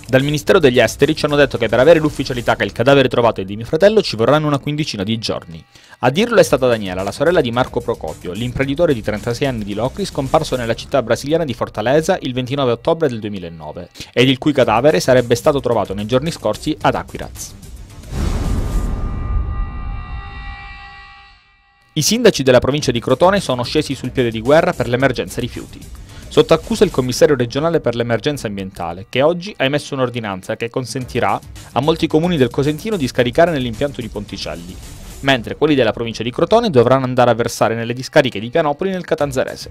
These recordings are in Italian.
Dal Ministero degli Esteri ci hanno detto che per avere l'ufficialità che il cadavere trovato è di mio fratello ci vorranno una quindicina di giorni. A dirlo è stata Daniela, la sorella di Marco Procopio, l'imprenditore di 36 anni di Locri scomparso nella città brasiliana di Fortaleza il 29 ottobre del 2009 ed il cui cadavere sarebbe stato trovato nei giorni scorsi ad Aquiraz. I sindaci della provincia di Crotone sono scesi sul piede di guerra per l'emergenza rifiuti. Sotto accusa il commissario regionale per l'emergenza ambientale, che oggi ha emesso un'ordinanza che consentirà a molti comuni del Cosentino di scaricare nell'impianto di Ponticelli, mentre quelli della provincia di Crotone dovranno andare a versare nelle discariche di Pianopoli nel Catanzarese.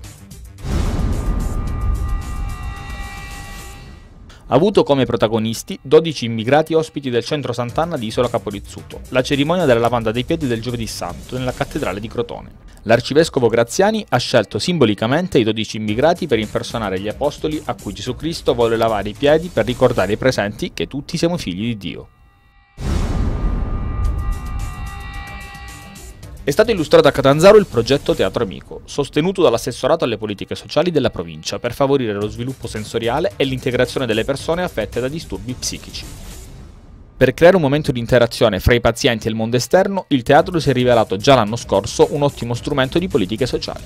Ha avuto come protagonisti 12 immigrati ospiti del centro Sant'Anna di Isola Caporizzuto, la cerimonia della lavanda dei piedi del Giovedì Santo nella cattedrale di Crotone. L'arcivescovo Graziani ha scelto simbolicamente i 12 immigrati per impersonare gli apostoli a cui Gesù Cristo vuole lavare i piedi per ricordare ai presenti che tutti siamo figli di Dio. È stato illustrato a Catanzaro il progetto Teatro Amico, sostenuto dall'assessorato alle politiche sociali della provincia per favorire lo sviluppo sensoriale e l'integrazione delle persone affette da disturbi psichici. Per creare un momento di interazione fra i pazienti e il mondo esterno, il teatro si è rivelato già l'anno scorso un ottimo strumento di politiche sociali.